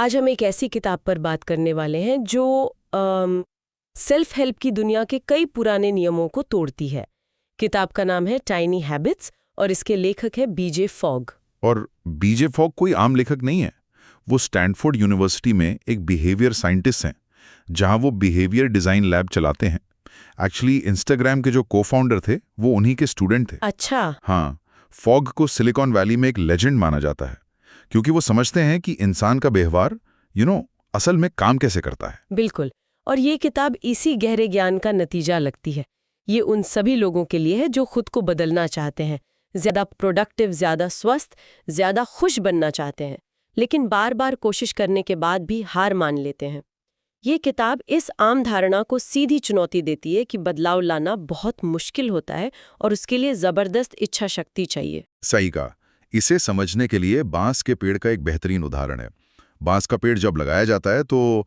आज हम एक ऐसी किताब पर बात करने वाले हैं जो सेल्फ हेल्प की दुनिया के कई पुराने नियमों को तोड़ती है। किताब का नाम है टाइनी हैबिट्स और इसके लेखक है बीजे फॉग। और बीजे फॉग कोई आम लेखक नहीं है। वो स्टैनफोर्ड यूनिवर्सिटी में एक बिहेवियर साइंटिस्ट हैं, जहां वो बिहेवियर डिजाइन लैब चलाते हैं। एक्चुअली इंस्टाग्राम के जो को-फाउंडर थे वो उन्हीं के स्टूडेंट थे। अच्छा। हाँ, फॉग को सिलिकॉन वैली में एक लेजेंड माना जाता है, क्योंकि वो समझते हैं कि इंसान का व्यवहार असल में काम कैसे करता है। बिल्कुल, और ये किताब इसी गहरे ज्ञान का नतीजा लगती है। ये उन सभी लोगों के लिए है जो खुद को बदलना चाहते हैं, ज्यादा प्रोडक्टिव, ज्यादा स्वस्थ, ज्यादा खुश बनना चाहते हैं, लेकिन बार बार कोशिश करने के बाद भी हार मान लेते हैं। ये किताब इस आम धारणा को सीधी चुनौती देती है कि बदलाव लाना बहुत मुश्किल होता है और उसके लिए जबरदस्त इच्छा शक्ति चाहिए। सही कहा। इसे समझने के लिए बांस के पेड़ का एक बेहतरीन उदाहरण है। बांस का पेड़ जब लगाया जाता है तो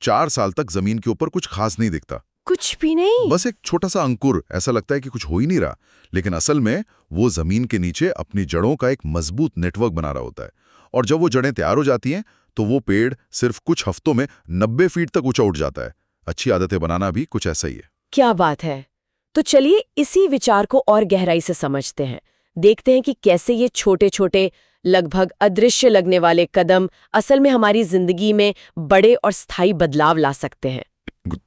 4 साल तक जमीन के ऊपर कुछ खास नहीं दिखता। कुछ भी नहीं? बस एक छोटा सा अंकुर, ऐसा लगता है कि कुछ हो ही नहीं रहा, लेकिन असल में वो जमीन के नीचे अपनी जड़ों का एक मजबूत नेटवर्क बना रहा होता है। और जब वो जड़ें तैयार हो जाती हैं तो वो पेड़ सिर्फ कुछ हफ्तों में 90 फीट तक ऊंचा उठ जाता है। अच्छी आदतें बनाना भी कुछ ऐसा ही है। क्या बात है। तो चलिए इसी विचार को और गहराई से समझते हैं। देखते हैं कि कैसे ये छोटे छोटे, लगभग अदृश्य लगने वाले कदम असल में हमारी जिंदगी में बड़े और स्थायी बदलाव ला सकते हैं।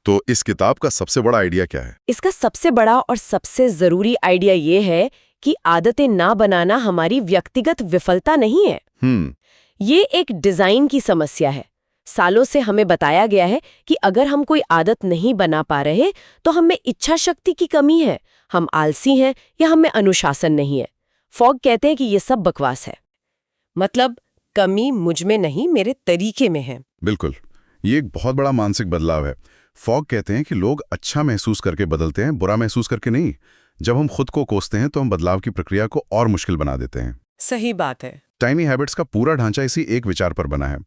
तो इस किताब का सबसे बड़ा आइडिया क्या है? इसका सबसे बड़ा और सबसे जरूरी आइडिया ये है कि आदतें ना बनाना हमारी व्यक्तिगत विफलता नहीं है। ये एक डिजाइन की समस्या है। सालों से हमें बताया गया है कि अगर हम कोई आदत नहीं बना पा रहे तो हमें इच्छा शक्ति की कमी है, हम आलसी हैं या हमें अनुशासन नहीं है। फॉग कहते हैं कि ये सब बकवास है। मतलब कमी मुझ में नहीं, मेरे तरीके में है। बिल्कुल, ये एक बहुत बड़ा मानसिक बदलाव है। फॉग कहते हैं कि लोग अच्छा महसूस करके बदलते हैं, बुरा महसूस करके नहीं। जब हम खुद को कोसते हैं तो हम बदलाव की प्रक्रिया को और मुश्किल बना देते हैं। सही बात है। टाइनी हैबिट्स का पूरा ढांचा इसी एक विचार पर बना है।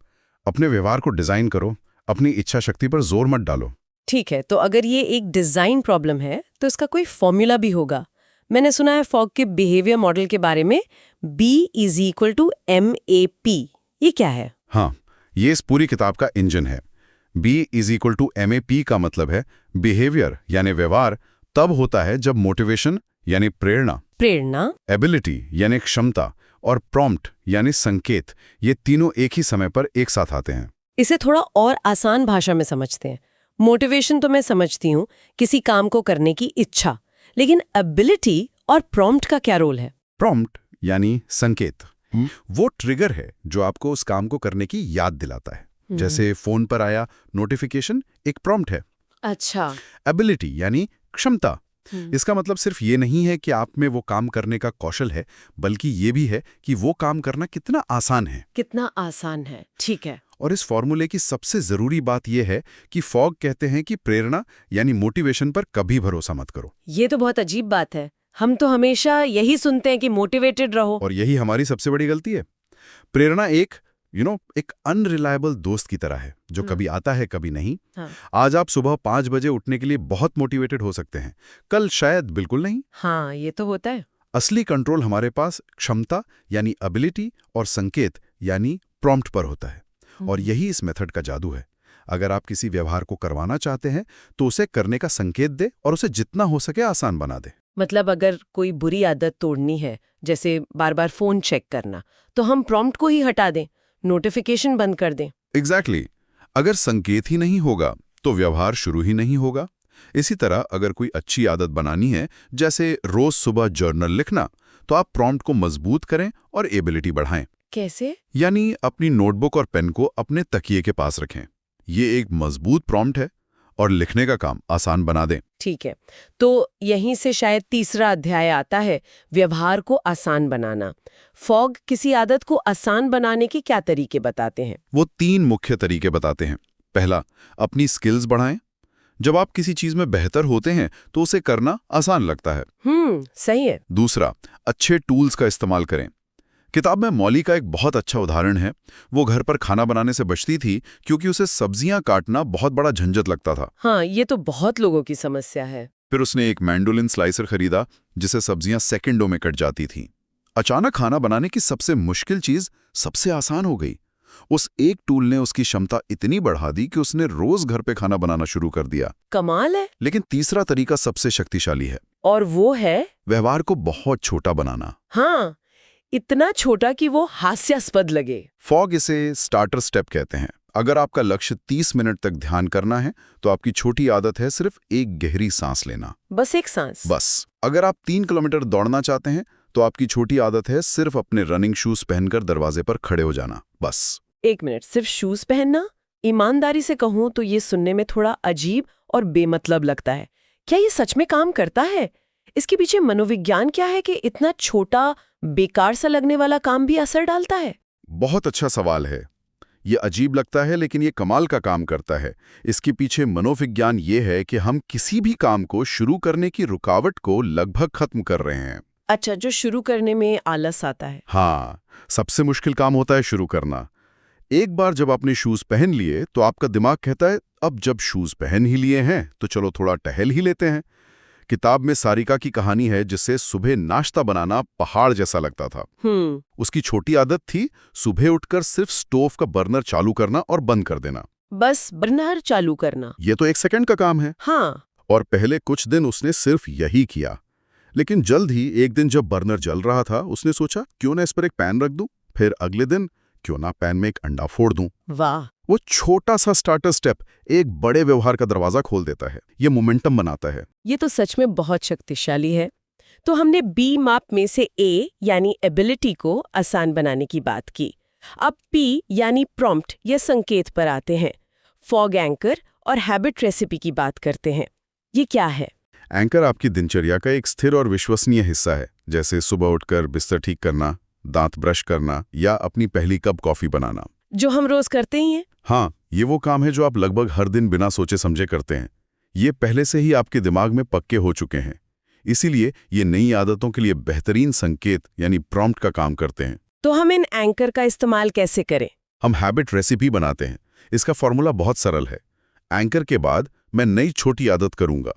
अपने व्यवहार को डिजाइन करो, अपनी इच्छा शक्ति पर जोर मत डालो। ठीक है, तो अगर ये एक डिजाइन प्रॉब्लम है तो इसका कोई फॉर्मूला भी होगा। मैंने सुना है फॉग के बिहेवियर मॉडल के बारे में, B=MAP। ये क्या है? हाँ, ये इस पूरी किताब का इंजन है। B=MAP का मतलब है बिहेवियर यानी व्यवहार तब होता है जब मोटिवेशन यानी प्रेरणा, एबिलिटी यानी क्षमता और प्रॉम्प्ट यानी संकेत, ये तीनों एक ही समय पर एक साथ आते हैं। इसे थोड़ा और आसान भाषा में समझते हैं। मोटिवेशन तो मैं समझती हूँ, किसी काम को करने की इच्छा, लेकिन एबिलिटी और प्रॉम्प्ट का क्या रोल है? प्रॉम्प्ट यानी संकेत, वो ट्रिगर है जो आपको उस काम को करने की याद दिलाता है। जैसे फोन पर आया नोटिफिकेशन एक प्रॉम्प्ट है। अच्छा। एबिलिटी यानी क्षमता, इसका मतलब सिर्फ ये नहीं है कि आप में वो काम करने का कौशल है, बल्कि ये भी है कि वो काम करना कितना आसान है। ठीक है। और इस फॉर्मूले की सबसे जरूरी बात यह है कि फॉग कहते हैं कि प्रेरणा यानी मोटिवेशन पर कभी भरोसा मत करो। ये तो बहुत अजीब बात है। हम तो हमेशा यही सुनते हैं कि मोटिवेटेड रहो। और यही हमारी सबसे बड़ी गलती है। प्रेरणा एक अनरिलायबल दोस्त की तरह है, जो कभी आता है कभी नहीं। आज आप सुबह 5 बजे उठने के लिए बहुत मोटिवेटेड हो सकते हैं, कल शायद बिल्कुल नहीं। हाँ, ये तो होता है। असली कंट्रोल हमारे पास क्षमता यानी एबिलिटी और संकेत यानी प्रॉम्प्ट पर होता है। और यही इस मेथड का जादू है। अगर आप किसी व्यवहार को करवाना चाहते हैं तो उसे करने का संकेत दे और उसे जितना हो सके आसान बना दे। मतलब अगर कोई बुरी आदत तोड़नी है, जैसे बार बार फोन चेक करना, तो हम प्रॉम्प्ट को ही हटा दें, नोटिफिकेशन बंद कर दें। एग्जैक्टली। अगर संकेत ही नहीं होगा तो व्यवहार शुरू ही नहीं होगा। इसी तरह अगर कोई अच्छी आदत बनानी है, जैसे रोज सुबह जर्नल लिखना, तो आप प्रॉम्प्ट को मजबूत करें और एबिलिटी बढ़ाएं। कैसे? यानी अपनी नोटबुक और पेन को अपने तकिए के पास रखें। ये एक मजबूत प्रॉम्प्ट है और लिखने का काम आसान बना दें। ठीक है, तो यहीं से शायद तीसरा अध्याय आता है, व्यवहार को आसान बनाना। फॉग किसी आदत को आसान बनाने के क्या तरीके बताते हैं? वो 3 मुख्य तरीके बताते हैं। पहला, अपनी स्किल्स बढ़ाएं। जब आप किसी चीज में बेहतर होते हैं तो उसे करना आसान लगता है। सही है। दूसरा, अच्छे टूल्स का इस्तेमाल करें। किताब में मौली का एक बहुत अच्छा उदाहरण है। वो घर पर खाना बनाने से बचती थी क्योंकि उसे सब्जियां काटना बहुत बड़ा झंझट लगता था। हाँ, ये तो बहुत लोगों की समस्या है। फिर उसने एक मैंडोलिन स्लाइसर खरीदा जिससे सब्जियां सेकंडों में कट जाती थीं। अचानक खाना बनाने की सबसे मुश्किल चीज सबसे आसान हो गई। उस एक टूल ने उसकी क्षमता इतनी बढ़ा दी कि उसने रोज घर पे खाना बनाना शुरू कर दिया। कमाल है। लेकिन तीसरा तरीका सबसे शक्तिशाली है, और वो है व्यवहार को बहुत छोटा बनाना। हाँ, इतना छोटा कि वो हास्यास्पद लगे। फॉग इसे स्टार्टर स्टेप कहते हैं। अगर आपका लक्ष्य 30 मिनट तक ध्यान करना है तो आपकी छोटी आदत है सिर्फ एक गहरी सांस लेना। बस एक सांस। बस। अगर आप 3 किलोमीटर दौड़ना चाहते हैं तो आपकी छोटी आदत है सिर्फ अपने रनिंग शूज पहनकर दरवाजे पर खड़े हो जाना। बस। 1 मिनट, सिर्फ शूज पहनना? ईमानदारी से कहूं तो ये सुनने में थोड़ा अजीब और बेमतलब लगता है। क्या ये सच में काम करता है? इसके पीछे मनोविज्ञान क्या है कि इतना छोटा, बेकार सा लगने वाला काम भी असर डालता है? बहुत अच्छा सवाल है। ये अजीब लगता है लेकिन ये कमाल का काम करता है। इसके पीछे मनोविज्ञान ये है कि हम किसी भी काम को शुरू करने की रुकावट को लगभग खत्म कर रहे हैं। अच्छा, जो शुरू करने में आलस आता है। हाँ, सबसे मुश्किल काम होता है शुरू करना। एक बार जब आपने शूज पहन लिए तो आपका दिमाग कहता है अब जब शूज पहन ही लिए हैं तो चलो थोड़ा टहल ही लेते हैं। किताब में सारिका की कहानी है जिससे सुबह नाश्ता बनाना पहाड़ जैसा लगता था। उसकी छोटी आदत थी सुबह उठकर सिर्फ स्टोव का बर्नर चालू करना और बंद कर देना। बस बर्नर चालू करना? ये तो 1 सेकंड का काम है। हाँ। और पहले कुछ दिन उसने सिर्फ यही किया। लेकिन जल्द ही एक दिन जब बर्नर जल रहा था उसने सोचा क्यों ना इस पर एक पैन रख दूं। फिर अगले दिन क्यों ना पैन में एक अंडा फोड़ दूं। वाह! वो छोटा सा स्टार्टर स्टेप एक बड़े व्यवहार का दरवाजा खोल देता है। ये मोमेंटम बनाता है। ये तो सच में बहुत शक्तिशाली है। तो हमने बी माप में से ए यानी एबिलिटी को आसान बनाने की बात की। अब पी यानी प्रॉम्प्ट या संकेत पर आते हैं। फॉग एंकर और हैबिट रेसिपी की बात करते हैं। ये क्या है? एंकर आपकी दिनचर्या का एक स्थिर और विश्वसनीय हिस्सा है, जैसे सुबह उठकर बिस्तर ठीक करना, दांत ब्रश करना या अपनी पहली कप कॉफी बनाना, जो हम रोज करते ही हैं। हाँ, ये वो काम है जो आप लगभग हर दिन बिना सोचे समझे करते हैं। ये पहले से ही आपके दिमाग में पक्के हो चुके हैं। इसीलिए ये नई आदतों के लिए बेहतरीन संकेत यानी प्रॉम्प्ट का काम करते हैं। तो हम इन एंकर का इस्तेमाल कैसे करें? हम हैबिट रेसिपी बनाते हैं। इसका फॉर्मूला बहुत सरल है। एंकर के बाद मैं नई छोटी आदत करूंगा।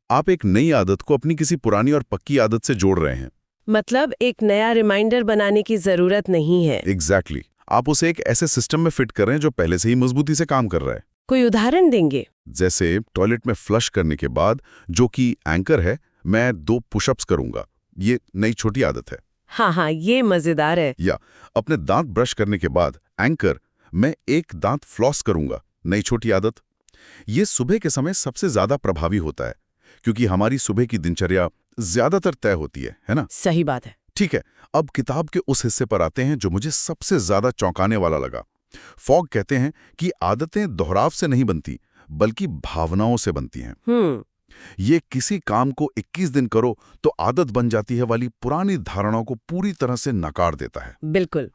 आप एक नई आदत को अपनी किसी पुरानी और पक्की आदत से जोड़ रहे हैं। मतलब एक नया रिमाइंडर बनाने की जरूरत नहीं है। एग्जैक्टली। आप उसे एक ऐसे सिस्टम में फिट कर रहे हैं जो पहले से ही मजबूती से काम कर रहा है। कोई उदाहरण देंगे? जैसे टॉयलेट में फ्लश करने के बाद जो कि एंकर है, मैं 2 पुशअप्स करूंगा। ये नई छोटी आदत है। हाँ, ये मजेदार है। या अपने दांत ब्रश करने के बाद एंकर, मैं एक दांत फ्लॉस करूंगा। नई छोटी आदत। ये सुबह के समय सबसे ज्यादा प्रभावी होता है क्योंकि हमारी सुबह की दिनचर्या ज्यादातर तय होती है ना? सही बात है। ठीक है, अब किताब के उस हिस्से पर आते हैं जो मुझे सबसे ज्यादा चौंकाने वाला लगा। फॉग कहते हैं कि आदतें दोहराव से नहीं बनती बल्कि भावनाओं से बनती हैं। ये किसी काम को 21 दिन करो तो आदत बन जाती है वाली पुरानी धारणाओं को पूरी तरह से नकार देता है। बिल्कुल,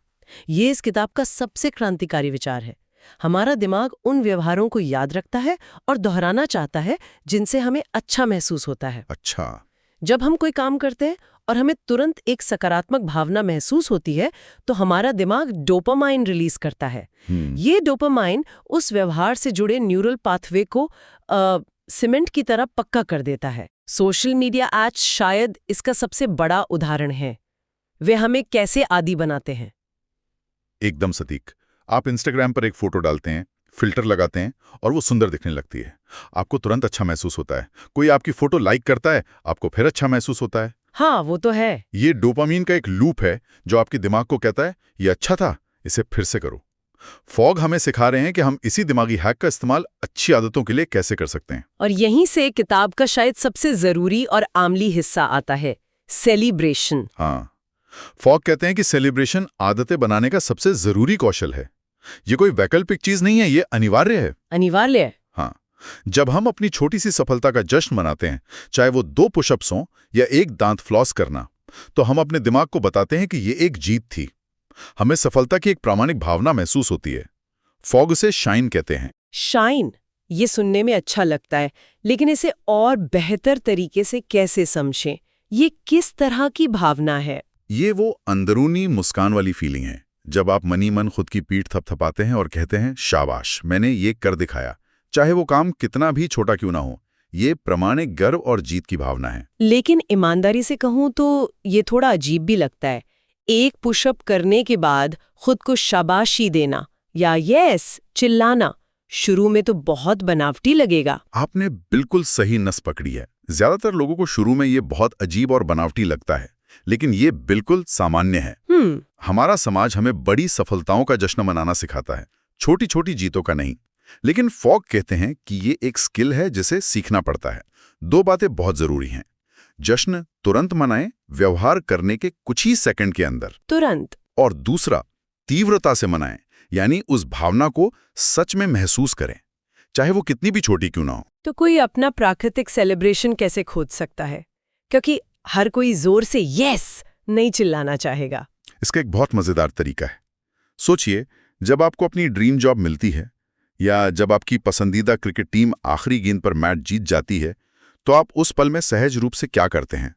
ये इस किताब का सबसे क्रांतिकारी विचार है। हमारा दिमाग उन व्यवहारों को याद रखता है और दोहराना चाहता है जिनसे हमें अच्छा महसूस होता है। अच्छा। जब हम कोई काम करते हैं और हमें तुरंत एक सकारात्मक भावना महसूस होती है तो हमारा दिमाग डोपामाइन रिलीज करता है। ये डोपामाइन उस व्यवहार से जुड़े न्यूरल पाथवे को सीमेंट की तरह पक्का कर देता है। सोशल मीडिया आज शायद इसका सबसे बड़ा उदाहरण है। वे हमें कैसे आदी बनाते हैं। एकदम सटीक। आप इंस्टाग्राम पर एक फोटो डालते हैं, फिल्टर लगाते हैं और वो सुंदर दिखने लगती है। आपको तुरंत अच्छा महसूस होता है। कोई आपकी फोटो लाइक करता है, आपको फिर अच्छा महसूस होता है। हाँ, वो तो है। ये डोपामीन का एक लूप है जो आपके दिमाग को कहता है ये अच्छा था, इसे फिर से करो। फॉग हमें सिखा रहे हैं कि हम इसी दिमागी हैक का इस्तेमाल अच्छी आदतों के लिए कैसे कर सकते हैं। और यहीं से किताब का शायद सबसे जरूरी और आमली हिस्सा आता है, सेलिब्रेशन। हाँ, फॉग कहते हैं कि सेलिब्रेशन आदतें बनाने का सबसे जरूरी कौशल है। ये कोई वैकल्पिक चीज नहीं है, ये अनिवार्य है। अनिवार्य है। हाँ, जब हम अपनी छोटी सी सफलता का जश्न मनाते हैं, चाहे वो 2 पुशअप्स हों या एक दांत फ्लॉस करना, तो हम अपने दिमाग को बताते हैं कि ये एक जीत थी। हमें सफलता की एक प्रामाणिक भावना महसूस होती है। फॉग उसे शाइन कहते हैं। शाइन, ये सुनने में अच्छा लगता है, लेकिन इसे और बेहतर तरीके से कैसे समझें? ये किस तरह की भावना है? ये वो अंदरूनी मुस्कान वाली फीलिंग है जब आप मनी मन खुद की पीठ थपथपाते हैं और कहते हैं शाबाश, मैंने ये कर दिखाया, चाहे वो काम कितना भी छोटा क्यों ना हो। ये प्रामाणिक गर्व और जीत की भावना है। लेकिन ईमानदारी से कहूं तो ये थोड़ा अजीब भी लगता है। एक पुशअप करने के बाद खुद को शाबाशी देना, या यस चिल्लाना शुरू में तो बहुत बनावटी लगेगा। आपने बिल्कुल सही नस पकड़ी है। ज्यादातर लोगों को शुरू में ये बहुत अजीब और बनावटी लगता है, लेकिन ये बिल्कुल सामान्य है। हमारा समाज हमें बड़ी सफलताओं का जश्न मनाना सिखाता है, छोटी छोटी जीतों का नहीं। लेकिन फॉग कहते हैं कि ये एक स्किल है जिसे सीखना पड़ता है। दो बातें बहुत जरूरी हैं। जश्न तुरंत मनाएं, व्यवहार करने के कुछ ही सेकंड के अंदर तुरंत। और दूसरा, तीव्रता से मनाएं, यानी उस भावना को सच में महसूस करें, चाहे वो कितनी भी छोटी क्यों ना हो। तो कोई अपना प्राकृतिक सेलिब्रेशन कैसे खोज सकता है? क्योंकि हर कोई जोर से यस नहीं चिल्लाना चाहेगा। इसका एक बहुत मजेदार तरीका है। सोचिए, जब आपको अपनी ड्रीम जॉब मिलती है या जब आपकी पसंदीदा क्रिकेट टीम आखिरी गेंद पर मैच जीत जाती है, तो आप उस पल में सहज रूप से क्या करते हैं?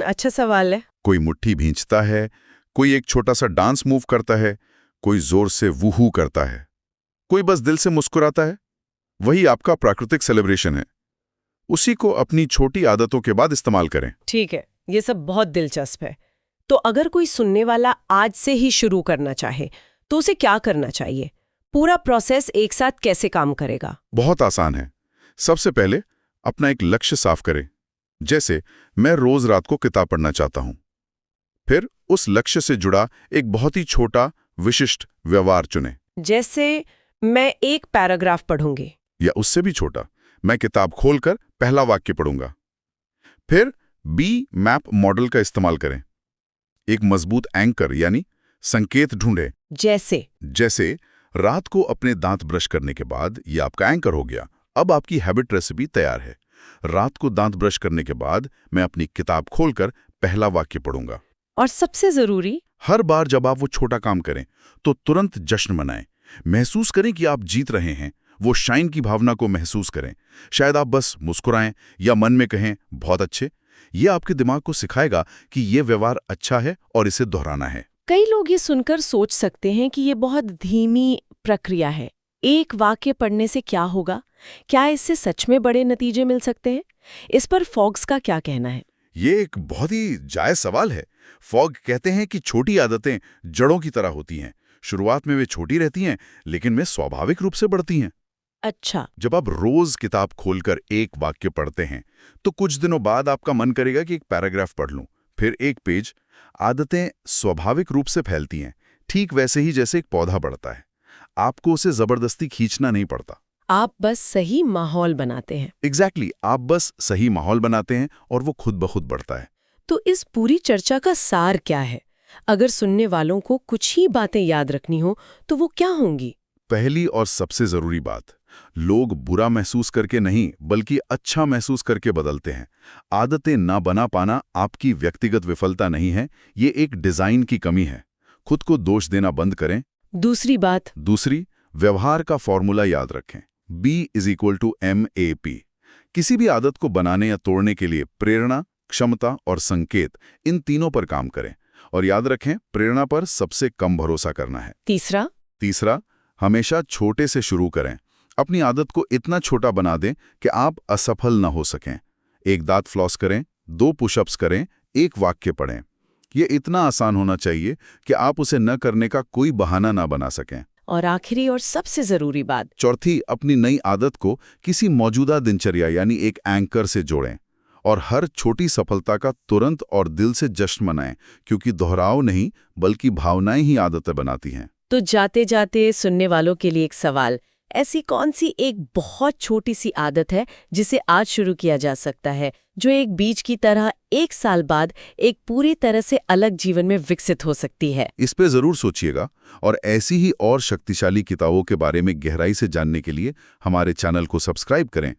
अच्छा सवाल है। कोई मुट्ठी भींचता है, कोई एक छोटा सा डांस मूव करता है, कोई जोर से वूहू करता है, कोई बस दिल से मुस्कुराता है। वही आपका प्राकृतिक सेलिब्रेशन है। उसी को अपनी छोटी आदतों के बाद इस्तेमाल करें। ठीक है, ये सब बहुत दिलचस्प है। तो अगर कोई सुनने वाला आज से ही शुरू करना चाहे तो उसे क्या करना चाहिए? पूरा प्रोसेस एक साथ कैसे काम करेगा? बहुत आसान है। सबसे पहले अपना एक लक्ष्य साफ करें। जैसे मैं रोज रात को किताब पढ़ना चाहता हूं। फिर उस लक्ष्य से जुड़ा एक बहुत ही छोटा विशिष्ट व्यवहार चुनें। जैसे मैं एक पैराग्राफ पढ़ूंगी। या उससे भी छोटा, मैं किताब खोलकर पहला वाक्य पढ़ूंगा। फिर बी मैप मॉडल का इस्तेमाल करें। एक मजबूत एंकर यानी संकेत ढूंढें। जैसे रात को अपने दांत ब्रश करने के बाद ये आपका एंकर हो गया। अब आपकी हैबिट रेसिपी तैयार है। रात को दांत ब्रश करने के बाद मैं अपनी किताब खोलकर पहला वाक्य पढ़ूंगा। और सबसे जरूरी, हर बार जब आप वो छोटा काम करें तो तुरंत जश्न मनाएं। महसूस करें कि आप जीत रहे हैं। वो शाइन की भावना को महसूस करें। शायद आप बस मुस्कुराएं या मन में कहें बहुत अच्छे। ये आपके दिमाग को सिखाएगा कि ये व्यवहार अच्छा है और इसे दोहराना है। कई लोग ये सुनकर सोच सकते हैं कि ये बहुत धीमी प्रक्रिया है। एक वाक्य पढ़ने से क्या होगा? क्या इससे सच में बड़े नतीजे मिल सकते हैं? इस पर फॉग्स का क्या कहना है? ये एक बहुत ही जायज सवाल है। फॉग कहते हैं कि छोटी आदतें जड़ों की तरह होती हैं। शुरुआत में वे छोटी रहती हैं, लेकिन वे स्वाभाविक रूप से बढ़ती हैं। अच्छा। जब आप रोज किताब खोलकर एक वाक्य पढ़ते हैं तो कुछ दिनों बाद आपका मन करेगा कि एक पैराग्राफ पढ़ लूं, फिर एक पेज। आदतें स्वाभाविक रूप से फैलती हैं, ठीक वैसे ही जैसे एक पौधा बढ़ता है। आपको उसे जबरदस्ती खींचना नहीं पड़ता। आप बस सही माहौल बनाते हैं। एग्जैक्टली, आप बस सही माहौल बनाते हैं और वो खुद ब खुद बढ़ता है। तो इस पूरी चर्चा का सार क्या है? अगर सुनने वालों को कुछ ही बातें याद रखनी हो तो वो क्या होंगी? पहली और सबसे जरूरी बात, लोग बुरा महसूस करके नहीं बल्कि अच्छा महसूस करके बदलते हैं। आदतें ना बना पाना आपकी व्यक्तिगत विफलता नहीं है, ये एक डिजाइन की कमी है। खुद को दोष देना बंद करें। दूसरी, व्यवहार का फॉर्मूला याद रखें। B=MAP। किसी भी आदत को बनाने या तोड़ने के लिए प्रेरणा, क्षमता और संकेत, इन तीनों पर काम करें। और याद रखें, प्रेरणा पर सबसे कम भरोसा करना है। तीसरा, हमेशा छोटे से शुरू करें। अपनी आदत को इतना छोटा बना दें कि आप असफल न हो सकें। एक दांत फ्लॉस करें, 2 पुशअप्स करें, एक वाक्य पढ़ें। ये इतना आसान होना चाहिए कि आप उसे न करने का कोई बहाना ना बना सकें। और आखिरी और सबसे जरूरी बात, चौथी, अपनी नई आदत को किसी मौजूदा दिनचर्या यानी एक एंकर से जोड़ें। और हर छोटी सफलता का तुरंत और दिल से जश्न मनाएं, क्योंकि दोहराव नहीं बल्कि भावनाएं ही आदतें बनाती हैं। तो जाते जाते सुनने वालों के लिए एक सवाल, ऐसी कौन सी एक बहुत छोटी सी आदत है जिसे आज शुरू किया जा सकता है, जो एक बीज की तरह 1 साल बाद एक पूरी तरह से अलग जीवन में विकसित हो सकती है? इस पे जरूर सोचिएगा। और ऐसी ही और शक्तिशाली किताबों के बारे में गहराई से जानने के लिए हमारे चैनल को सब्सक्राइब करें।